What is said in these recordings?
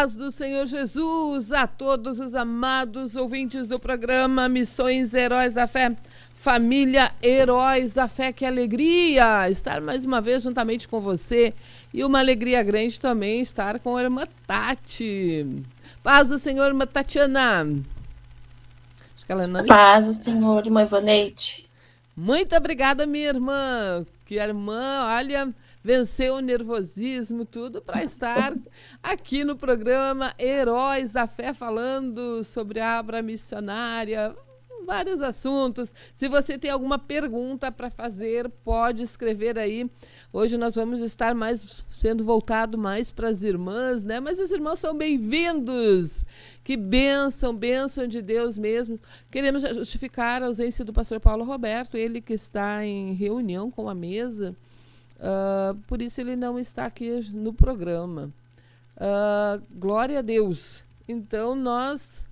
Paz do Senhor Jesus a todos os amados ouvintes do programa Missões Heróis da Fé. Família Heróis da Fé, que alegria estar mais uma vez juntamente com você. E uma alegria grande também estar com a irmã Tati. Paz do Senhor, irmã Tatiana. Acho que ela não... Paz do Senhor, irmã Ivaneide. Muito obrigada, minha irmã. Que a irmã, olha, venceu o nervosismo, tudo para estar aqui no programa Heróis da Fé, falando sobre a obra missionária, vários assuntos. Se você tem alguma pergunta para fazer, pode escrever aí. Hoje nós vamos estar mais sendo voltado mais para as irmãs, né? Mas os irmãos são bem-vindos. Que bênção, bênção de Deus mesmo. Queremos justificar a ausência do pastor Paulo Roberto, ele que está em reunião com a mesa. Por isso ele não está aqui no programa. Glória a Deus. Então nós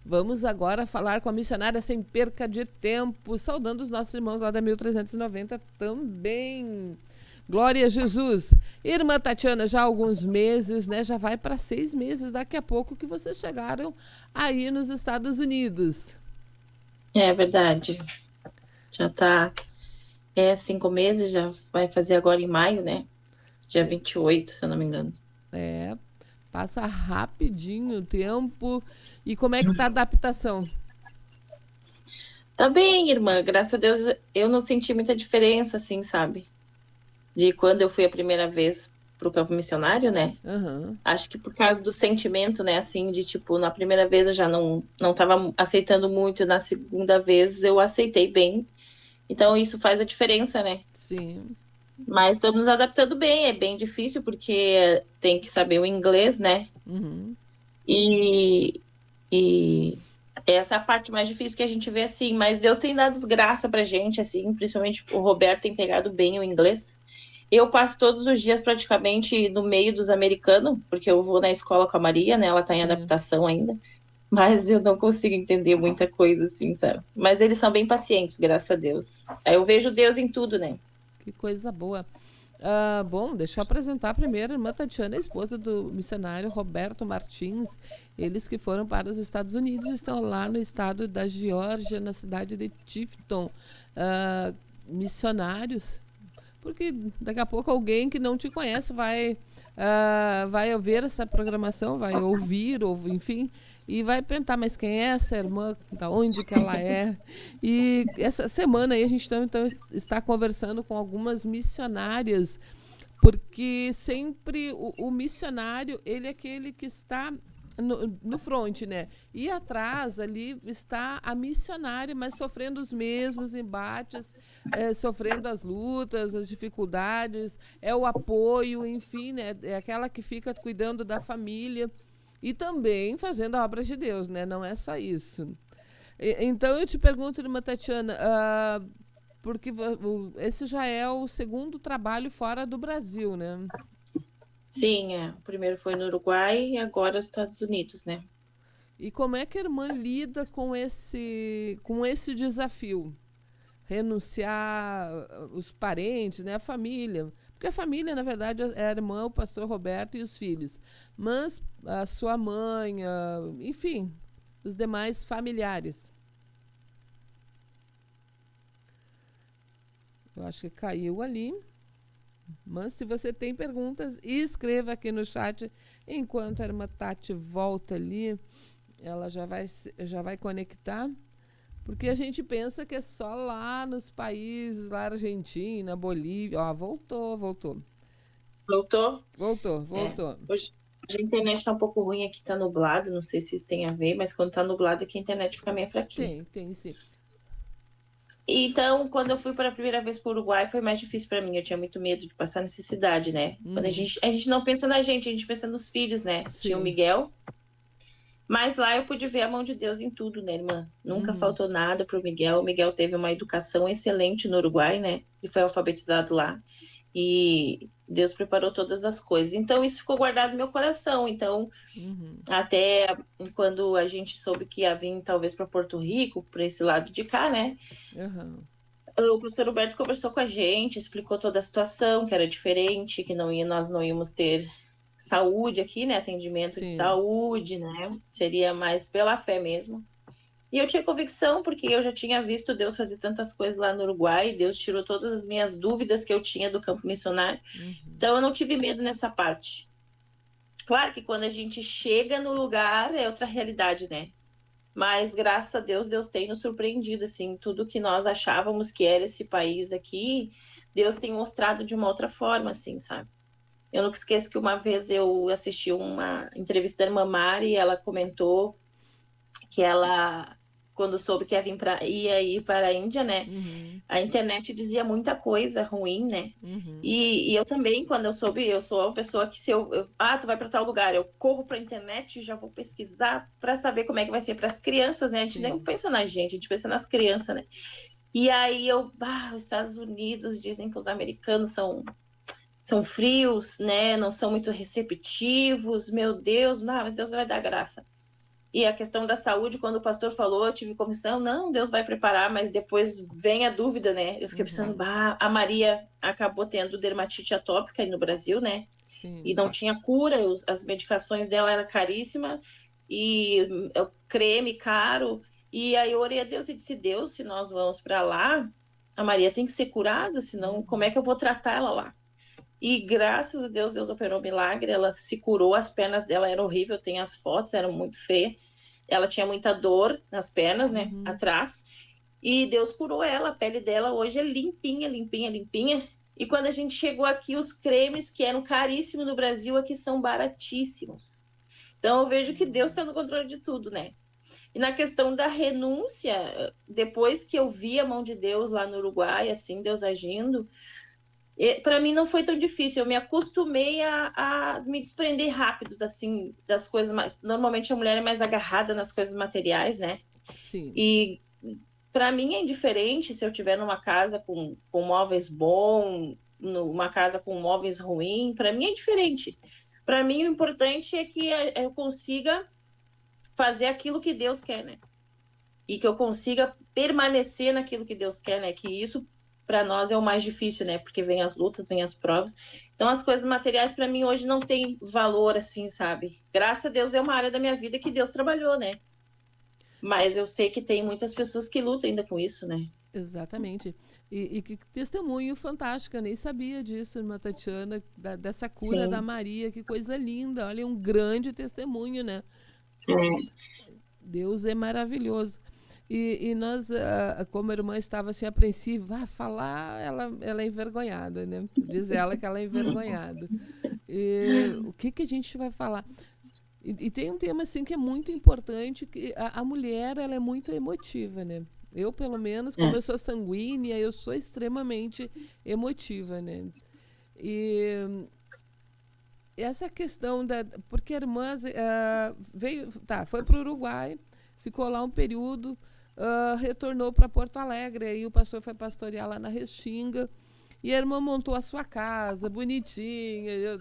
vamos agora falar com a missionária sem perca de tempo, saudando os nossos irmãos lá da 1390 também. Glória a Jesus. Irmã Tatiana, já há alguns meses, né? Já vai para 6 meses daqui a pouco que vocês chegaram aí nos Estados Unidos. É verdade. Já está 5 meses, já vai fazer agora em maio, né? Dia 28, se eu não me engano. Passa rapidinho o tempo. E como é que tá a adaptação? Tá bem, irmã. Graças a Deus, eu não senti muita diferença, assim, sabe? De quando eu fui a primeira vez pro campo missionário, né? Uhum. Acho que por causa do sentimento, né? Assim, de tipo, na primeira vez eu já não tava aceitando muito, na segunda vez eu aceitei bem. Então, isso faz a diferença, né? Sim. Mas estamos nos adaptando bem, é bem difícil porque tem que saber o inglês, né? Uhum. E essa é a parte mais difícil que a gente vê, assim. Mas Deus tem dado graça pra gente, assim. Principalmente o Roberto tem pegado bem o inglês. Eu passo todos os dias praticamente no meio dos americanos, porque eu vou na escola com a Maria, né? Ela tá em adaptação ainda. Mas eu não consigo entender muita coisa, assim, sabe? Mas eles são bem pacientes, graças a Deus. Aí eu vejo Deus em tudo, né? Que coisa boa. Bom, deixa eu apresentar primeiro a irmã Tatiana, a esposa do missionário Roberto Martins. Eles que foram para os Estados Unidos, estão lá no estado da Geórgia, na cidade de Tifton. Missionários, porque daqui a pouco alguém que não te conhece vai ouvir essa programação, vai ouvir, ou enfim, e vai perguntar, mas quem é essa irmã? Da onde que ela é? E essa semana aí a gente então está conversando com algumas missionárias, porque sempre o missionário, ele é aquele que está no front, né? E atrás ali está a missionária, mas sofrendo os mesmos embates, sofrendo as lutas, as dificuldades, é o apoio, enfim, né? É aquela que fica cuidando da família e também fazendo a obra de Deus, né? Não é só isso. Então eu te pergunto, irmã Tatiana, porque esse já é o segundo trabalho fora do Brasil, né? Sim, o primeiro foi no Uruguai e agora os Estados Unidos, né? E como é que a irmã lida com esse desafio? Renunciar os parentes, né? A família. Porque a família, na verdade, é a irmã, o pastor Roberto e os filhos. Mas a sua mãe, enfim, os demais familiares. Eu acho que caiu ali. Mas se você tem perguntas, escreva aqui no chat. Enquanto a irmã Tati volta ali, ela já vai conectar. Porque a gente pensa que é só lá nos países, lá Argentina, Bolívia. Ó, voltou. Voltou? Voltou. Hoje a internet tá um pouco ruim aqui, tá nublado. Não sei se isso tem a ver, mas quando tá nublado aqui a internet fica meio fraquinha. Tem sim. Então, quando eu fui pela primeira vez para o Uruguai, foi mais difícil para mim. Eu tinha muito medo de passar necessidade, né? Uhum. Quando a gente não pensa na gente, a gente pensa nos filhos, né? Sim. Tinha o Miguel. Mas lá eu pude ver a mão de Deus em tudo, né, irmã? Nunca faltou nada pro Miguel. O Miguel teve uma educação excelente no Uruguai, né? E foi alfabetizado lá. E Deus preparou todas as coisas. Então, isso ficou guardado no meu coração. Então, até quando a gente soube que ia vir, talvez, para Porto Rico, para esse lado de cá, né? O pastor Roberto conversou com a gente, explicou toda a situação, que era diferente, que nós não íamos ter saúde aqui, né? Atendimento de Sim. saúde, né? Seria mais pela fé mesmo. E eu tinha convicção, porque eu já tinha visto Deus fazer tantas coisas lá no Uruguai, Deus tirou todas as minhas dúvidas que eu tinha do campo missionário. Uhum. Então eu não tive medo nessa parte. Claro que quando a gente chega no lugar é outra realidade, né? Mas graças a Deus, Deus tem nos surpreendido, assim, tudo que nós achávamos que era esse país aqui, Deus tem mostrado de uma outra forma, assim, sabe? Eu nunca esqueço que uma vez eu assisti uma entrevista da irmã Mari e ela comentou que ela, quando soube que ia ir para a Índia, né? Uhum. A internet dizia muita coisa ruim, né? Uhum. E eu também, quando eu soube, eu sou uma pessoa que se tu vai para tal lugar, eu corro para a internet e já vou pesquisar para saber como é que vai ser para as crianças, né? A gente nem Sim. pensa na gente, a gente pensa nas crianças, né? E aí os Estados Unidos dizem que os americanos são frios, né? Não são muito receptivos. Meu Deus vai dar graça. E a questão da saúde, quando o pastor falou, eu tive convicção, não, Deus vai preparar, mas depois vem a dúvida, né? Eu fiquei pensando, Uhum. a Maria acabou tendo dermatite atópica aí no Brasil, né? E Sim. não tinha cura, as medicações dela eram caríssimas, e o creme caro. E aí eu orei a Deus e disse, Deus, se nós vamos para lá, a Maria tem que ser curada, senão como é Uhum. que eu vou tratar ela lá? E graças a Deus, Deus operou um milagre, ela se curou, as pernas dela eram horríveis, eu tenho as fotos, eram muito feias. Ela tinha muita dor nas pernas, né, Uhum. atrás. E Deus curou ela, a pele dela hoje é limpinha, limpinha, limpinha. E quando a gente chegou aqui, os cremes que eram caríssimos no Brasil aqui são baratíssimos. Então eu vejo que Deus está no controle de tudo, né? E na questão da renúncia, depois que eu vi a mão de Deus lá no Uruguai, assim, Deus agindo, para mim não foi tão difícil. Eu me acostumei a me desprender rápido, assim, das coisas. Normalmente a mulher é mais agarrada nas coisas materiais, né? Sim. E para mim é indiferente se eu estiver numa casa com móveis bons, numa casa com móveis ruins. Para mim é indiferente. Para mim o importante é que eu consiga fazer aquilo que Deus quer, né? E que eu consiga permanecer naquilo que Deus quer, né? Que isso para nós é o mais difícil, né? Porque vem as lutas, vem as provas. Então as coisas materiais para mim hoje não tem valor assim, sabe? Graças a Deus é uma área da minha vida que Deus trabalhou, né? Mas eu sei que tem muitas pessoas que lutam ainda com isso, né? Exatamente. E que testemunho fantástico, eu nem sabia disso, irmã Tatiana, dessa cura da Sim. Maria, que coisa linda. Olha, um grande testemunho, né? É, Deus é maravilhoso. E nós, como a irmã estava assim apreensiva, falar, ela é envergonhada, né? Diz ela que ela é envergonhada. E, o que a gente vai falar? E tem um tema assim que é muito importante, que a mulher ela é muito emotiva, né? Eu, pelo menos, como é, eu sou sanguínea, eu sou extremamente emotiva, né? E essa questão da... Porque a irmã veio... Tá, foi para o Uruguai, ficou lá um período, retornou para Porto Alegre, aí o pastor foi pastorear lá na Restinga, e a irmã montou a sua casa, bonitinha,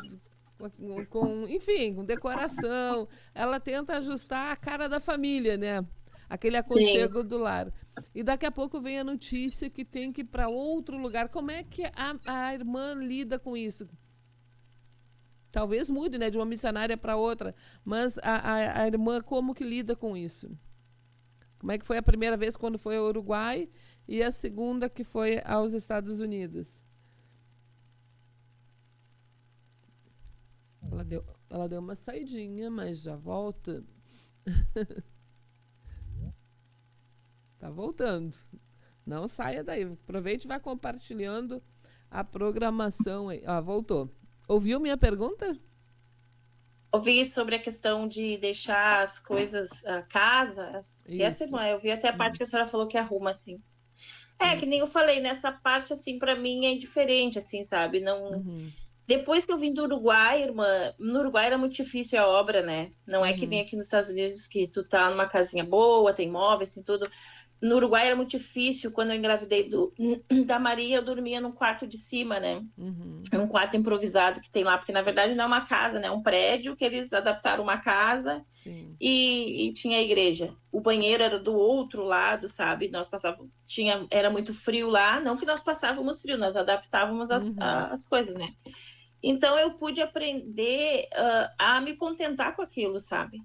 enfim, com decoração. Ela tenta ajustar a cara da família, né? Aquele sim. aconchego do lar. E daqui a pouco vem a notícia que tem que ir para outro lugar. Como é que a irmã lida com isso? Talvez mude, né, de uma missionária para outra, mas a irmã como que lida com isso? Como é que foi a primeira vez quando foi ao Uruguai e a segunda que foi aos Estados Unidos? Ela deu uma saidinha, mas já volta. Tá voltando. Não saia daí. Aproveite e vai compartilhando a programação aí. Ah, voltou. Ouviu minha pergunta? Ouvi sobre a questão de deixar as coisas, a casa, essa Isso. não é, eu vi até a parte que a senhora falou que arruma, assim. É, que Isso. nem eu falei, nessa parte, assim, para mim é diferente, assim, sabe? Não. Uhum. Depois que eu vim do Uruguai, irmã, no Uruguai era muito difícil a obra, né? Não é que nem Uhum. aqui nos Estados Unidos que tu tá numa casinha boa, tem móveis, assim, tudo. No Uruguai era muito difícil. Quando eu engravidei da Maria, eu dormia num quarto de cima, né? Uhum. É um quarto improvisado que tem lá, porque na verdade não é uma casa, né? É um prédio que eles adaptaram uma casa Sim. e tinha a igreja. O banheiro era do outro lado, sabe? Nós passávamos, era muito frio lá, não que nós passávamos frio, nós adaptávamos Uhum. as coisas, né? Então eu pude aprender a me contentar com aquilo, sabe?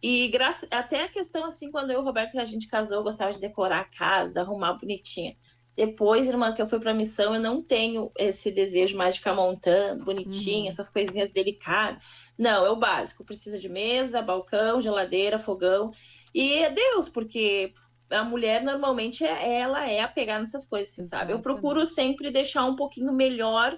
E até a questão assim, quando eu e o Roberto a gente casou, eu gostava de decorar a casa, arrumar bonitinha. Depois, irmã, que eu fui para a missão, eu não tenho esse desejo mais de ficar montando bonitinho, essas coisinhas delicadas. Não, é o básico. Precisa de mesa, balcão, geladeira, fogão. E é Deus, porque a mulher normalmente ela é apegada nessas coisas, assim, sabe? Eu procuro Exatamente. sempre deixar um pouquinho melhor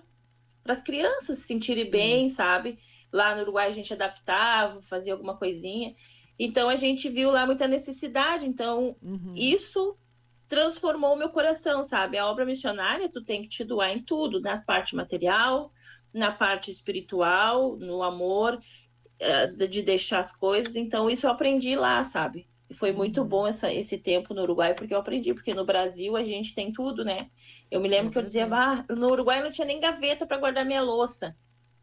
para as crianças se sentirem Sim. bem, sabe? Lá no Uruguai a gente adaptava, fazia alguma coisinha. Então a gente viu lá muita necessidade. Então isso transformou o meu coração, sabe? A obra missionária, tu tem que te doar em tudo, na parte material, na parte espiritual, no amor, de deixar as coisas. Então, isso eu aprendi lá, sabe? E foi muito bom esse tempo no Uruguai, porque eu aprendi, porque no Brasil a gente tem tudo, né? Eu me É lembro que eu dizia, verdade. no Uruguai não tinha nem gaveta para guardar minha louça.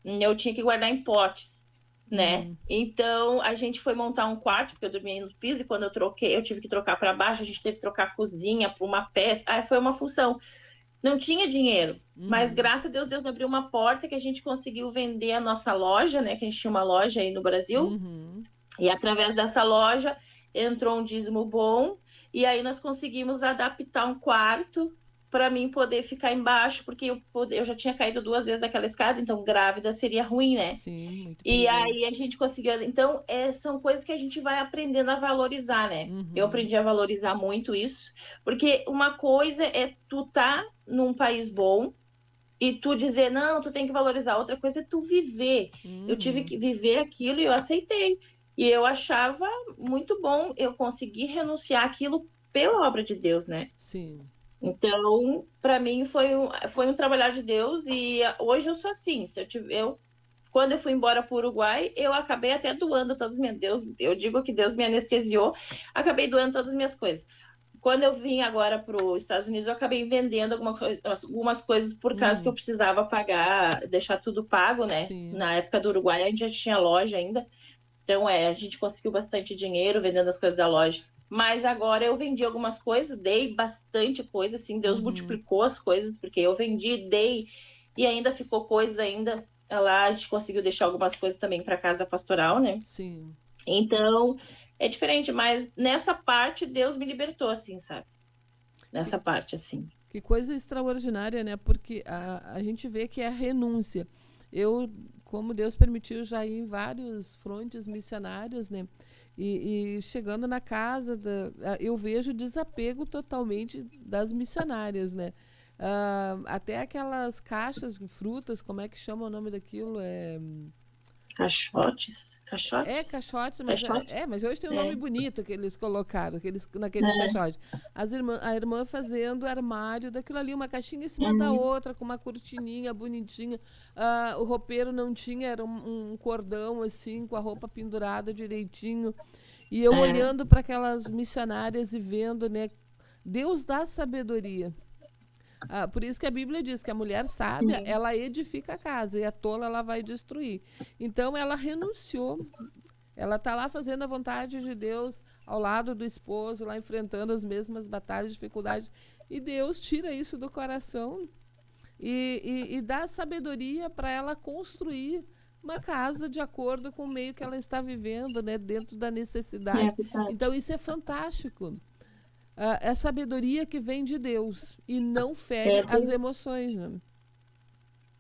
Eu tinha que guardar em potes, né? Então a gente foi montar um quarto, porque eu dormia no piso, e quando eu troquei, eu tive que trocar para baixo, a gente teve que trocar a cozinha por uma peça. Aí foi uma função. Não tinha dinheiro, mas graças a Deus, Deus me abriu uma porta que a gente conseguiu vender a nossa loja, né? Que a gente tinha uma loja aí no Brasil, e através dessa loja entrou um dízimo bom, e aí nós conseguimos adaptar um quarto para mim poder ficar embaixo, porque eu já tinha caído 2 vezes daquela escada, então grávida seria ruim, né? Sim, muito E perigoso. aí a gente conseguiu. Então, são coisas que a gente vai aprendendo a valorizar, né? Eu aprendi a valorizar muito isso, porque uma coisa é tu tá num país bom e tu dizer, não, tu tem que valorizar. Outra coisa é tu viver. Eu tive que viver aquilo e eu aceitei. E eu achava muito bom eu conseguir renunciar aquilo pela obra de Deus, né? Sim. Então, para mim foi um trabalhar de Deus e hoje eu sou assim. Se quando eu fui embora para o Uruguai, eu acabei até doando todas as minhas. Eu digo que Deus me anestesiou, acabei doando todas as minhas coisas. Quando eu vim agora para os Estados Unidos, eu acabei vendendo algumas coisas por causa que eu precisava pagar, deixar tudo pago, né? Sim. Na época do Uruguai, a gente já tinha loja ainda. Então, a gente conseguiu bastante dinheiro vendendo as coisas da loja. Mas agora eu vendi algumas coisas, dei bastante coisa, assim, Deus multiplicou as coisas, porque eu vendi, dei, e ainda ficou coisa ainda. Lá a gente conseguiu deixar algumas coisas também para casa pastoral, né? Sim. Então, é diferente, mas nessa parte Deus me libertou, assim, sabe? Que, Nessa parte, assim. que coisa extraordinária, né? Porque a gente vê que é a renúncia. Eu, como Deus permitiu, já ir em vários frontes missionários, né? E chegando na casa, eu vejo desapego totalmente das missionárias, né? Até aquelas caixas de frutas, como é que chama o nome daquilo? Caixotes? Caixotes? Caixotes, mas Caixotes? mas hoje tem um nome É. bonito que eles colocaram, naqueles É. caixotes. A irmã fazendo armário daquilo ali, uma caixinha em cima da Uhum. outra, com uma cortininha bonitinha. O roupeiro não tinha, era um cordão assim, com a roupa pendurada direitinho. E eu É. olhando para aquelas missionárias e vendo, né? Deus dá sabedoria. Por isso que a Bíblia diz que a mulher sábia, Sim. ela edifica a casa e a tola ela vai destruir. Então ela renunciou. Ela está lá fazendo a vontade de Deus ao lado do esposo, lá enfrentando as mesmas batalhas, dificuldades. E Deus tira isso do coração e dá sabedoria para ela construir uma casa de acordo com o meio que ela está vivendo, né, dentro da É necessidade. verdade. Então isso é fantástico. É sabedoria que vem de Deus e não É fere as Deus. emoções, né?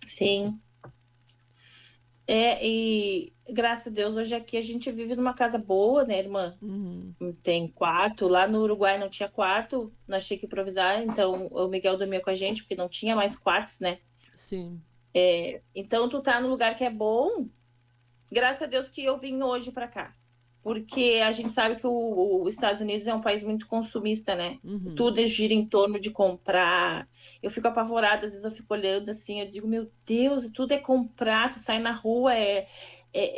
Sim. E graças a Deus, hoje aqui a gente vive numa casa boa, né, irmã? Tem quarto. Lá no Uruguai não tinha quarto, nós tínhamos que improvisar, então o Miguel dormia com a gente, porque não tinha mais quartos, né? Sim. Então tu tá num lugar que é bom, graças a Deus que eu vim hoje para cá. Porque a gente sabe que os Estados Unidos é um país muito consumista, né? Tudo gira em torno de comprar. Eu fico apavorada, às vezes eu fico olhando assim, eu digo, meu Deus, tudo é comprar, tu sai na rua,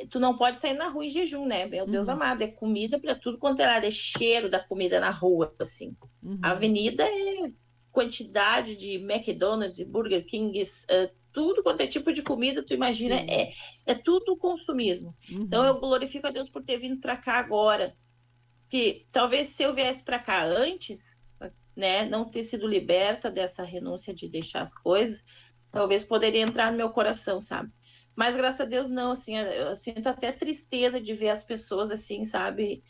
tu não pode sair na rua em jejum, né? Meu Deus amado, é comida para tudo quanto é lado, é cheiro da comida na rua, assim. A avenida é quantidade de McDonald's, Burger Kings, tudo quanto é tipo de comida, tu imagina, Sim. é tudo consumismo. Então eu glorifico a Deus por ter vindo para cá agora, que talvez se eu viesse para cá antes, né, não ter sido liberta dessa renúncia de deixar as coisas, talvez poderia entrar no meu coração, sabe? Mas graças a Deus não, assim, eu sinto até tristeza de ver as pessoas assim, sabe,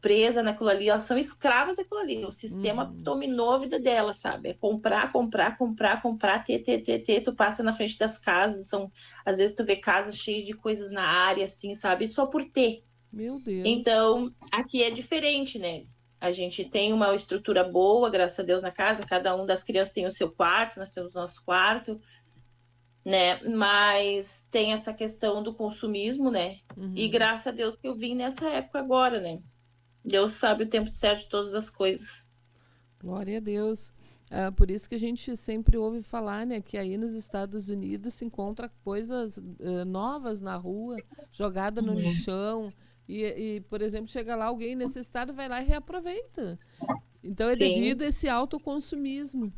presa naquilo ali, elas são escravas daquilo ali, o sistema Uhum. dominou a vida delas, sabe, é comprar, comprar, comprar, comprar, ter, tu passa na frente das casas, às vezes tu vê casas cheias de coisas na área, assim, sabe, só por ter. Meu Deus. Então, aqui é diferente, né? A gente tem uma estrutura boa, graças a Deus, na casa. Cada um das crianças tem o seu quarto, nós temos o nosso quarto, né? Mas tem essa questão do consumismo, né? E Uhum. graças a Deus que eu vim nessa época agora, né? Deus sabe o tempo certo de todas as coisas. Glória a Deus. Por isso que a gente sempre ouve falar, né, que aí nos Estados Unidos se encontra coisas novas na rua, jogada no Uhum. lixão, por exemplo, chega lá alguém necessitado, vai lá e reaproveita. Então é Sim. devido a esse autoconsumismo.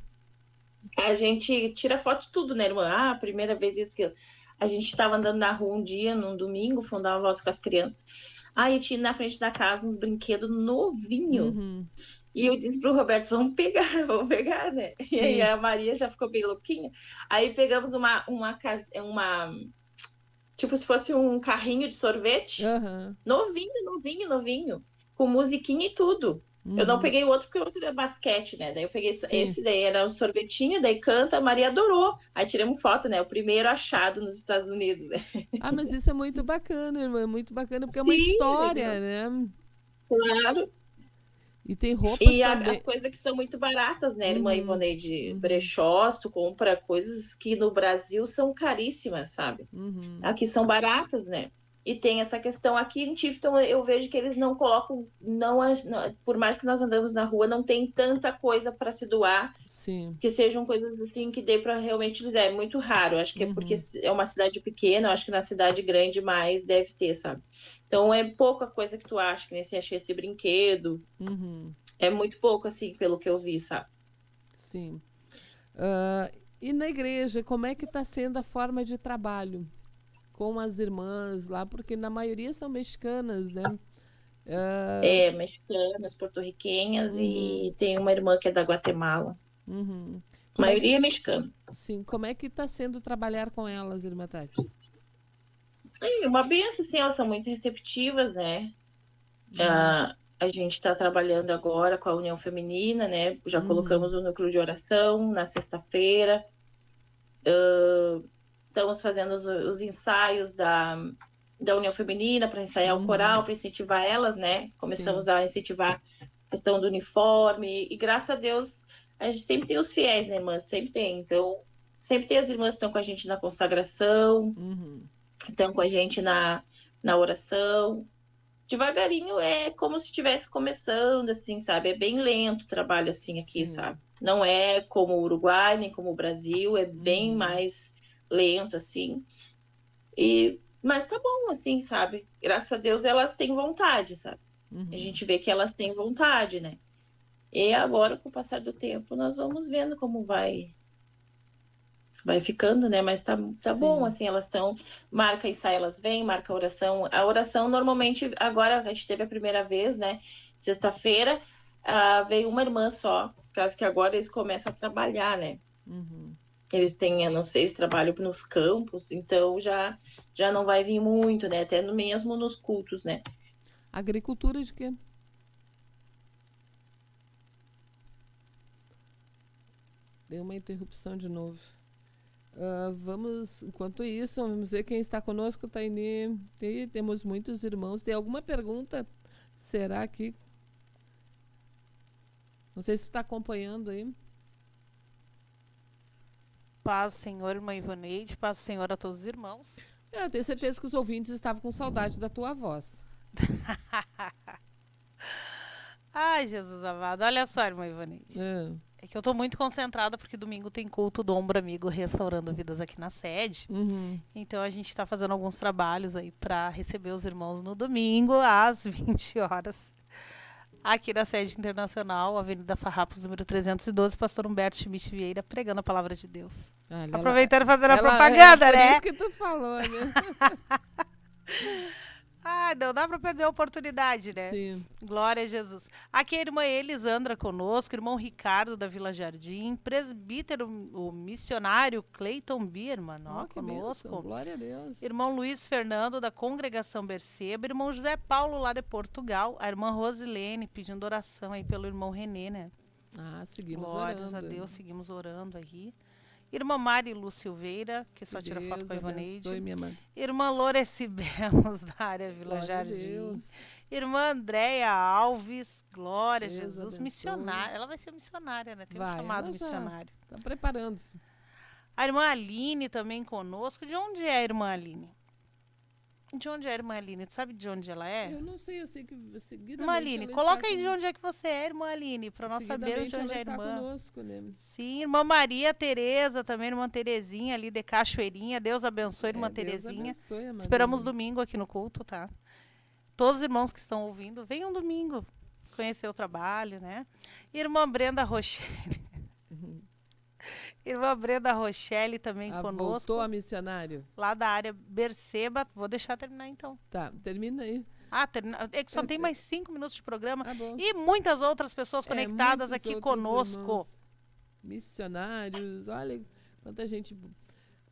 A gente tira foto de tudo, né, irmã? Ah, primeira vez isso que a gente estava andando na rua um dia, num domingo, fomos dar uma volta com as crianças. Aí tinha na frente da casa uns brinquedos novinhos. Uhum. E eu disse pro Roberto, vamos pegar, vamos pegar, né? E aí Sim. a Maria já ficou bem louquinha. Aí pegamos tipo se fosse um carrinho de sorvete, Aham. novinho, novinho, novinho, com musiquinha e tudo. Eu não Uhum. peguei o outro porque o outro era basquete, né? Daí eu peguei Sim. esse, daí era um sorvetinho, daí canta, a Maria adorou. Aí tiramos foto, né? O primeiro achado nos Estados Unidos, né? Ah, mas isso é muito bacana, irmã, é muito bacana porque é uma Sim, história, legal. né? Claro. E tem roupas E as também. coisas que são muito baratas, né, irmã Uhum. Ivone, de Uhum. brechós, tu compra coisas que no Brasil são caríssimas, sabe? Uhum. Aqui são baratas, né? E tem essa questão aqui em Tifton, eu vejo que eles não colocam, por mais que nós andamos na rua, não tem tanta coisa para se doar, Sim. que sejam coisas assim que dê para realmente dizer. É muito raro, acho que é porque Uhum. é uma cidade pequena, eu acho que na cidade grande mais deve ter, sabe? Então é pouca coisa que tu acha, que nem se achei esse brinquedo, Uhum. é muito pouco, assim, pelo que eu vi, sabe? Sim. Ah, e na igreja, como é que está sendo a forma de trabalho com as irmãs lá? Porque na maioria são mexicanas, né? Ah, É, mexicanas, porto-riquenhas uhum. e tem uma irmã que é da Guatemala. Uhum. A Como é que, maioria é mexicana. sim, como é que está sendo trabalhar com elas, irmã Tati? E uma benção, assim, elas são muito receptivas, né? Uhum. A gente está trabalhando agora com a União Feminina, né? Já Uhum. colocamos o núcleo de oração na sexta-feira. Estamos fazendo os ensaios da União Feminina para ensaiar o Uhum. coral, para incentivar elas, né? Sim. Começamos a incentivar a questão do uniforme. E graças a Deus, a gente sempre tem os fiéis, né, irmã? Sempre tem. Então, sempre tem as irmãs que estão com a gente na consagração, Uhum. estão com a gente na oração. Devagarinho é como se estivesse começando, assim, sabe? É bem lento o trabalho, assim, aqui, Sim. sabe? Não é como o Uruguai, nem como o Brasil, é bem Uhum. mais lento, assim. Mas tá bom, assim, sabe? Graças a Deus elas têm vontade, sabe? A Uhum. gente vê que elas têm vontade, né? E agora, com o passar do tempo, nós vamos vendo como vai ficando, né? Mas tá bom, Sim. assim, elas estão, marca ensaio, elas vêm, marca oração. A oração, normalmente, agora a gente teve a primeira vez, né? Sexta-feira, veio uma irmã só, por causa que agora eles começam a trabalhar, né? Uhum. Eles têm, eu não sei, eles trabalham nos campos, então já não vai vir muito, né? Até mesmo nos cultos, né? Agricultura de quê? Deu uma interrupção de novo. Enquanto isso, vamos ver quem está conosco, Taini. Temos muitos irmãos. Tem alguma pergunta? Será que. Não sei se tu está acompanhando aí. Paz, Senhor, irmã Ivoneide, paz, Senhor, a todos os irmãos. Eu tenho certeza que os ouvintes estavam com saudade da tua voz. Ai, Jesus amado. Olha só, irmã Ivoneide. Ah, É que eu tô muito concentrada porque domingo tem culto do Ombro Amigo Restaurando Vidas aqui na sede. uhum, Então a gente tá fazendo alguns trabalhos aí para receber os irmãos no domingo às 20 horas. Aqui na sede internacional, Avenida Farrapos, número 312, pastor Humberto Schmidt Vieira, pregando a palavra de Deus. olha, Aproveitando e fazendo a é propaganda, por né? isso que tu falou, né? Não dá para perder a oportunidade, né? Sim. Glória a Jesus. Aqui a irmã Elisandra conosco, irmão Ricardo da Vila Jardim, presbítero, o missionário Cleiton Bierman, ó, Que bênção. conosco. Glória a Deus. Irmão Luiz Fernando da Congregação Berceba, irmão José Paulo lá de Portugal, a irmã Rosilene pedindo oração aí pelo irmão Renê, né? Seguimos Glórias orando. a Deus, seguimos orando aí. Irmã Mari Lu Silveira, que só tira foto com a Ivaneide. Minha mãe. Irmã Loreci Belos, da área Vila Glória Jardim. a Deus. Irmã Andréia Alves, glória a Deus Jesus, abençoe. missionária. Ela vai ser missionária, né? Tem um Vai, chamado ela já missionário. Tá preparando-se. A irmã Aline também conosco. De onde é a irmã Aline? De onde é a irmã Aline? Tu sabe de onde ela é? Eu não sei, eu sei que seguidamente Irmã Aline, ela coloca está aí de onde é que você é, irmã Aline, para nós sabermos de onde é a ela está irmã. conosco, né? Sim, irmã Maria Tereza também, irmã Terezinha ali de Cachoeirinha. Deus abençoe, irmã Deus Terezinha. abençoe, amada Esperamos irmã. domingo aqui no culto, tá? Todos os irmãos que estão ouvindo, venham domingo conhecer o trabalho, né? Irmã Brenda Rochelle. Irmã Brenda Rochelle também conosco. Voltou a missionário? Lá da área Berceba. Vou deixar terminar então. Tá, termina aí. É que só tem mais 5 minutos de programa. Bom. E muitas outras pessoas conectadas muitos aqui outros conosco. irmãos missionários, olha quanta gente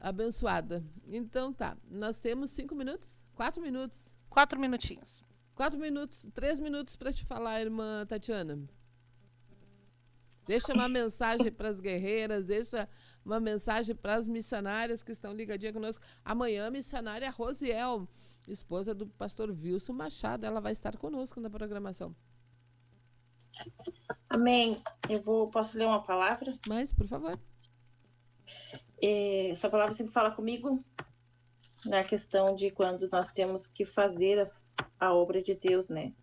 abençoada. Então tá, nós temos 5 minutos? 4 minutos. 4 minutinhos. 4 minutos, 3 minutos para te falar, irmã Tatiana. Deixa uma mensagem para as guerreiras, deixa uma mensagem para as missionárias que estão ligadinhas conosco. Amanhã, a missionária Rosiel, esposa do pastor Wilson Machado, ela vai estar conosco na programação. Amém. Posso ler uma palavra? Mas, por favor. Essa palavra sempre fala comigo na questão de quando nós temos que fazer a obra de Deus, né?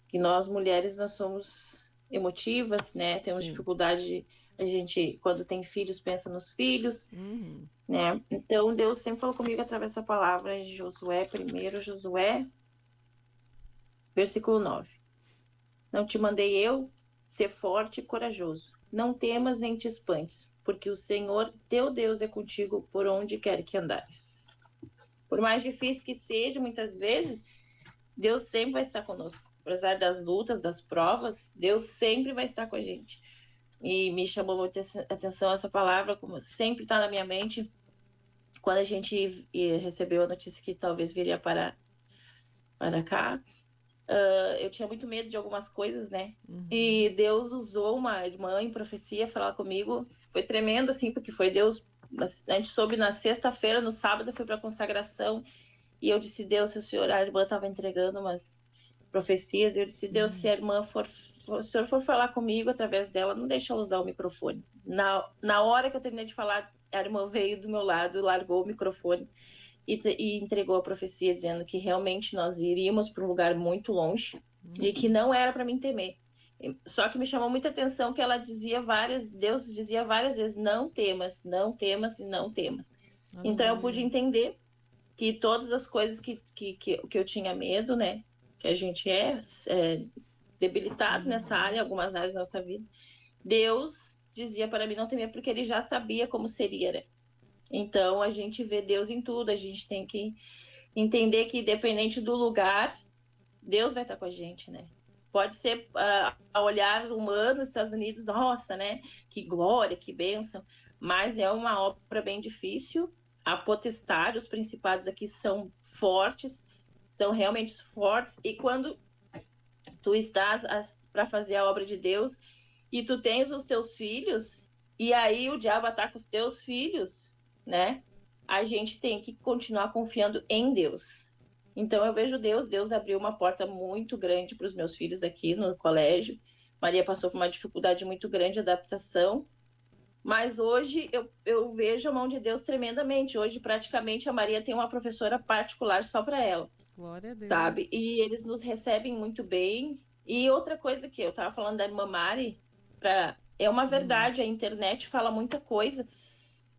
Que nós, mulheres, nós somos emotivas, né? Temos Sim. dificuldade, a gente, quando tem filhos, pensa nos filhos, Uhum. né? Então, Deus sempre falou comigo através dessa palavra em Josué, 1 Josué, versículo 9. Não te mandei eu ser forte e corajoso. Não temas nem te espantes, porque o Senhor, teu Deus, é contigo por onde quer que andares. Por mais difícil que seja, muitas vezes, Deus sempre vai estar conosco. Apesar das lutas, das provas, Deus sempre vai estar com a gente. E me chamou muita atenção essa palavra, como sempre está na minha mente, quando a gente recebeu a notícia que talvez viria para cá. Eu tinha muito medo de algumas coisas, né? Uhum. E Deus usou uma irmã em profecia falar comigo. Foi tremendo, assim, porque foi Deus. A gente soube na sexta-feira, no sábado, eu fui para consagração. E eu disse, Deus, se o senhor, a irmã estava entregando umas profecias. Eu disse, Deus, se a irmã o senhor for falar comigo através dela, não deixa ela usar o microfone. Na hora que eu terminei de falar, a irmã veio do meu lado, largou o microfone e entregou a profecia, dizendo que realmente nós iríamos para um lugar muito longe e que não era para mim temer. Só que me chamou muita atenção que ela dizia Deus dizia várias vezes, não temas, não temas e não temas. Então eu pude entender que todas as coisas que eu tinha medo, né, que a gente é debilitado nessa área, algumas áreas da nossa vida, Deus dizia para mim não temer, porque ele já sabia como seria, né? Então, a gente vê Deus em tudo, a gente tem que entender que, independente do lugar, Deus vai estar com a gente, né? Pode ser a olhar humano, nos Estados Unidos, nossa, né? Que glória, que bênção, mas é uma obra bem difícil. A potestade, os principados aqui são fortes, são realmente fortes, e quando tu estás para fazer a obra de Deus e tu tens os teus filhos, e aí o diabo ataca os teus filhos, né? A gente tem que continuar confiando em Deus. Então eu vejo Deus abriu uma porta muito grande para os meus filhos aqui no colégio. Maria passou por uma dificuldade muito grande de adaptação, mas hoje eu vejo a mão de Deus tremendamente. Hoje praticamente a Maria tem uma professora particular só para ela. Glória a Deus. Sabe? E eles nos recebem muito bem. E outra coisa que eu estava falando da irmã Mari, é uma verdade, a internet fala muita coisa.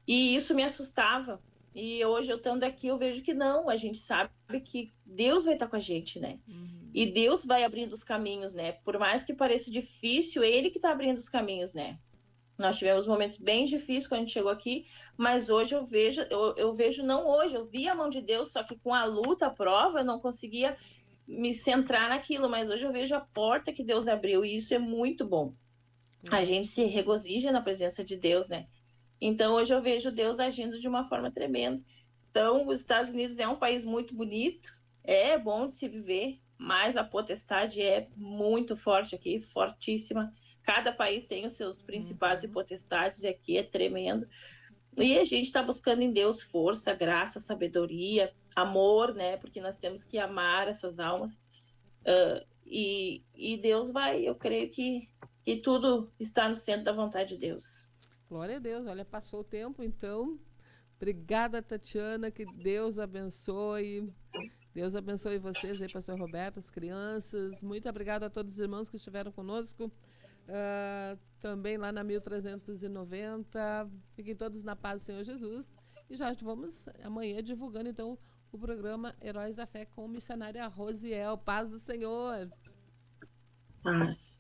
E isso me assustava. E hoje eu estando aqui, eu vejo que não. A gente sabe que Deus vai estar com a gente, né? Uhum. E Deus vai abrindo os caminhos, né? Por mais que pareça difícil, Ele que está abrindo os caminhos, né? Nós tivemos momentos bem difíceis quando a gente chegou aqui, mas hoje eu vejo, não hoje, eu vi a mão de Deus, só que com a luta, a prova, eu não conseguia me centrar naquilo, mas hoje eu vejo a porta que Deus abriu, e isso é muito bom. A gente se regozija na presença de Deus, né? Então hoje eu vejo Deus agindo de uma forma tremenda. Então, os Estados Unidos é um país muito bonito, é bom de se viver, mas a potestade é muito forte aqui, fortíssima. Cada país tem os seus principados e potestades, e aqui é tremendo. E a gente está buscando em Deus força, graça, sabedoria, amor, né? Porque nós temos que amar essas almas. E Deus vai, eu creio que tudo está no centro da vontade de Deus. Glória a Deus. Olha, passou o tempo, então. Obrigada, Tatiana. Que Deus abençoe. Deus abençoe vocês aí, pastor Roberto, as crianças. Muito obrigada a todos os irmãos que estiveram conosco. Também lá na 1390. Fiquem todos na paz do Senhor Jesus. E já vamos amanhã divulgando, então, o programa Heróis da Fé com a missionária Rosiel. Paz do Senhor. Paz.